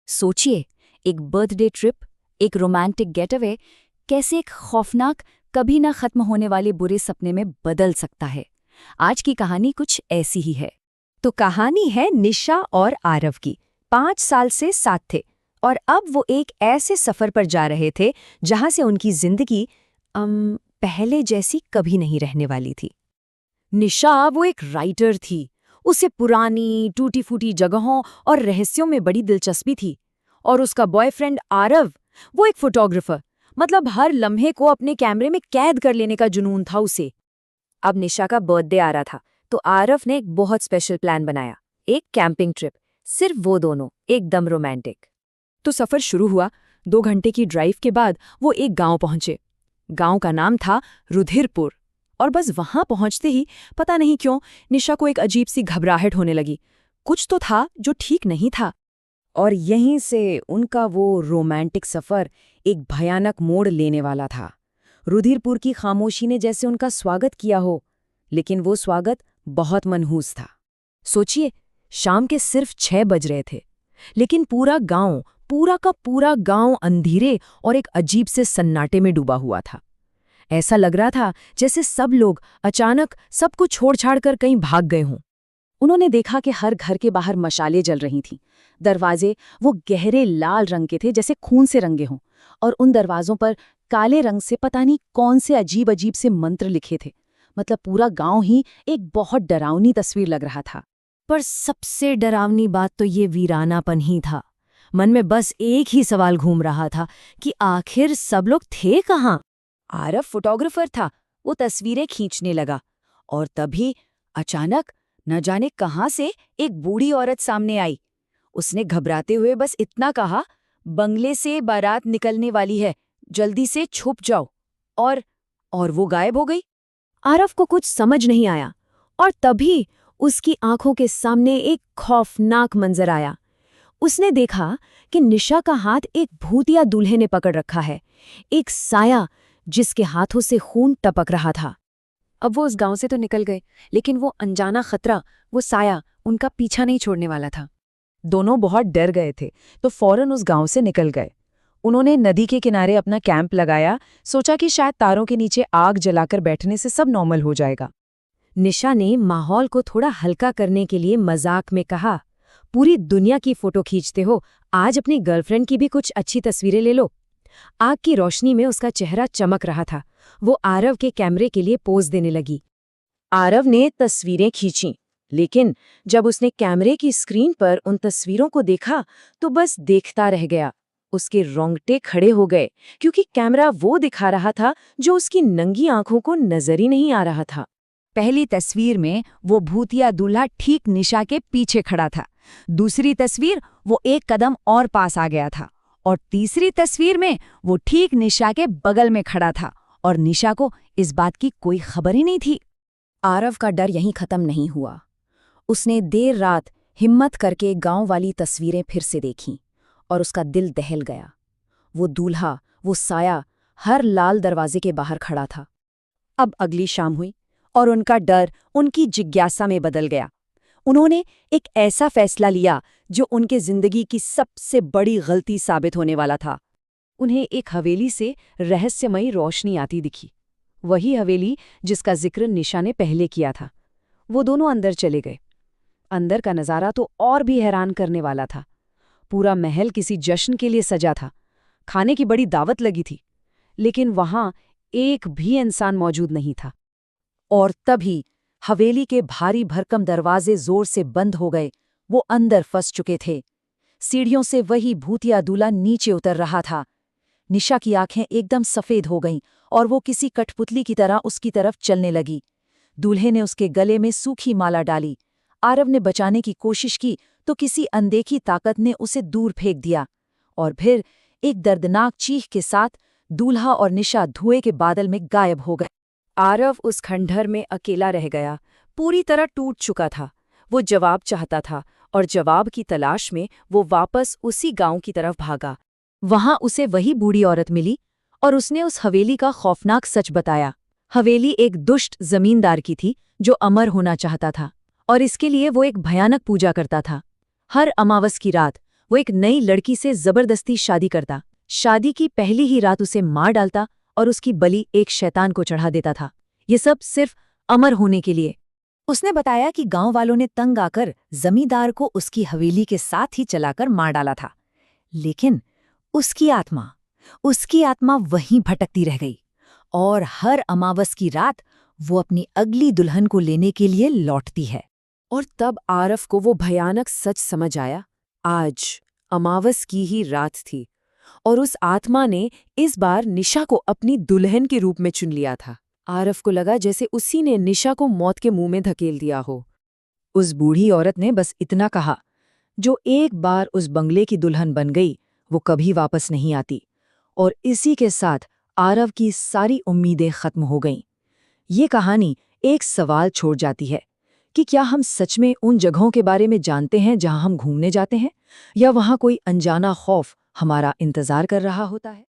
सोचिए, एक birthday trip, एक रोमांटिक गेटअवे कैसे एक खौफनाक, कभी ना खत्म होने वाले बुरे सपने में बदल सकता है। आज की कहानी कुछ ऐसी ही है। तो कहानी है निशा और आरव की। 5 साल से साथ थे और अब वो एक ऐसे सफर पर जा रहे थे जहां से उनकी जिंदगी पहले जैसी कभी नहीं रहने वाली थी। निशा वो एक राइटर थी। उसे पुरानी टूटी फूटी जगहों और रहस्यों में बड़ी दिलचस्पी थी। और उसका बॉयफ्रेंड आरव वो एक फोटोग्राफर, मतलब हर लम्हे को अपने कैमरे में कैद कर लेने का जुनून था उसे। अब निशा का बर्थडे आ रहा था तो आरव ने एक बहुत स्पेशल प्लान बनाया, एक कैंपिंग ट्रिप, सिर्फ वो दोनों, एकदम रोमांटिक। तो सफर शुरू हुआ। 2 घंटे की ड्राइव के बाद वो एक गांव पहुंचे। गांव का नाम था रुधिरपुर। और बस वहां पहुंचते ही पता नहीं क्यों निशा को एक अजीब सी घबराहट होने लगी। कुछ तो था जो ठीक नहीं था। और यहीं से उनका वो रोमांटिक सफर एक भयानक मोड़ लेने वाला था। रुधिरपुर की खामोशी ने जैसे उनका स्वागत किया हो, लेकिन वो स्वागत बहुत मनहूस था। सोचिए, शाम के सिर्फ 6 बज रहे थे, लेकिन पूरा का पूरा गांव अंधेरे और एक अजीब से सन्नाटे में डूबा हुआ था। ऐसा लग रहा था जैसे सब लोग अचानक सब कुछ छोड़-छाड़ कर कहीं भाग गए हों। उन्होंने देखा कि हर घर के बाहर मशालें जल रही थीं। दरवाजे वो गहरे लाल रंग के थे, जैसे खून से रंगे हों, और उन दरवाजों पर काले रंग से पता नहीं कौन से अजीब अजीब से मंत्र लिखे थे। मतलब पूरा गांव ही एक बहुत डरावनी तस्वीर लग रहा था। पर सबसे डरावनी बात तो ये वीरानापन ही था। मन में बस एक ही सवाल घूम रहा था कि आखिर सब लोग थे कहाँ। आरव फोटोग्राफर था, वो तस्वीरें खींचने लगा और तभी अचानक न जाने कहां से एक बूढ़ी औरत सामने आई। उसने घबराते हुए बस इतना कहा, बंगले से बारात निकलने वाली है, जल्दी से छुप जाओ। और वो गायब हो गई। आरव को कुछ समझ नहीं आया और तभी उसकी आंखों के सामने एक खौफनाक मंजर आया। उसने देखा कि निशा का हाथ एक भूतिया दूल्हे ने पकड़ रखा है, एक साया जिसके हाथों से खून टपक रहा था। अब वो उस गांव से तो निकल गए, लेकिन वो अनजाना खतरा, वो साया उनका पीछा नहीं छोड़ने वाला था। दोनों बहुत डर गए थे तो फौरन उस गांव से निकल गए। उन्होंने नदी के किनारे अपना कैंप लगाया, सोचा कि शायद तारों के नीचे आग जलाकर बैठने से सब नॉर्मल हो जाएगा। निशा ने माहौल को थोड़ा हल्का करने के लिए मजाक में कहा, पूरी दुनिया की फोटो खींचते हो, आज अपनी गर्लफ्रेंड की भी कुछ अच्छी तस्वीरें ले लो। आग की रोशनी में उसका चेहरा चमक रहा था। वो आरव के कैमरे के लिए पोज देने लगी। आरव ने तस्वीरें खींची, लेकिन जब उसने कैमरे की स्क्रीन पर उन तस्वीरों को देखा तो बस देखता रह गया। उसके रोंगटे खड़े हो गए, क्योंकि कैमरा वो दिखा रहा था जो उसकी नंगी आंखों को नजर ही नहीं आ रहा था। पहली तस्वीर में वो भूतिया दूल्हा ठीक निशा के पीछे खड़ा था। दूसरी तस्वीर वो एक कदम और पास आ गया था, और तीसरी तस्वीर में वो ठीक निशा के बगल में खड़ा था, और निशा को इस बात की कोई खबर ही नहीं थी। आरव का डर यहीं खत्म नहीं हुआ। उसने देर रात हिम्मत करके गांव वाली तस्वीरें फिर से देखीं और उसका दिल दहल गया। वो दूल्हा, वो साया हर लाल दरवाजे के बाहर खड़ा था। अब अगली शाम हुई और उनका डर उनकी जिज्ञासा में बदल गया। उन्होंने एक ऐसा फैसला लिया जो उनके जिंदगी की सबसे बड़ी गलती साबित होने वाला था। उन्हें एक हवेली से रहस्यमयी रोशनी आती दिखी, वही हवेली जिसका जिक्र निशा ने पहले किया था। वो दोनों अंदर चले गए। अंदर का नज़ारा तो और भी हैरान करने वाला था। पूरा महल किसी जश्न के लिए सजा था, खाने की बड़ी दावत लगी थी, लेकिन वहां एक भी इंसान मौजूद नहीं था। और तभी हवेली के भारी भरकम दरवाजे जोर से बंद हो गए। वो अंदर फंस चुके थे। सीढ़ियों से वही भूतिया दूल्हा नीचे उतर रहा था। निशा की आंखें एकदम सफेद हो गईं और वो किसी कठपुतली की तरह उसकी तरफ चलने लगी। दूल्हे ने उसके गले में सूखी माला डाली। आरव ने बचाने की कोशिश की तो किसी अनदेखी ताकत ने उसे दूर फेंक दिया, और फिर एक दर्दनाक चीख के साथ दूल्हा और निशा धुएं के बादल में गायब हो गए। आरव उस खंडहर में अकेला रह गया, पूरी तरह टूट चुका था। वो जवाब चाहता था और जवाब की तलाश में वो वापस उसी गांव की तरफ भागा। वहां उसे वही बूढ़ी औरत मिली और उसने उस हवेली का खौफनाक सच बताया। हवेली एक दुष्ट जमींदार की थी जो अमर होना चाहता था, और इसके लिए वो एक भयानक पूजा करता था। हर अमावस की रात वो एक नई लड़की से जबरदस्ती शादी करता, शादी की पहली ही रात उसे मार डालता और उसकी बलि एक शैतान को चढ़ा देता था। ये सब सिर्फ अमर होने के लिए। उसने बताया कि गांव वालों ने तंग आकर जमींदार को उसकी हवेली के साथ ही चलाकर मार डाला था। लेकिन उसकी आत्मा वहीं भटकती रह गई और हर अमावस की रात वो अपनी अगली दुल्हन को लेने के लिए लौटती है। और तब आरफ को वो भयानक सच समझ आया। आज अमावस की ही रात थी और उस आत्मा ने इस बार निशा को अपनी दुल्हन के रूप में चुन लिया था। आरफ को लगा जैसे उसी ने निशा को मौत के मुंह में धकेल दिया हो। उस बूढ़ी औरत ने बस इतना कहा, जो एक बार उस बंगले की दुल्हन बन गई वो कभी वापस नहीं आती। और इसी के साथ आरव की सारी उम्मीदें खत्म हो गईं। ये कहानी एक सवाल छोड़ जाती है कि क्या हम सच में उन जगहों के बारे में जानते हैं जहां हम घूमने जाते हैं, या वहां कोई अनजाना खौफ हमारा इंतजार कर रहा होता है।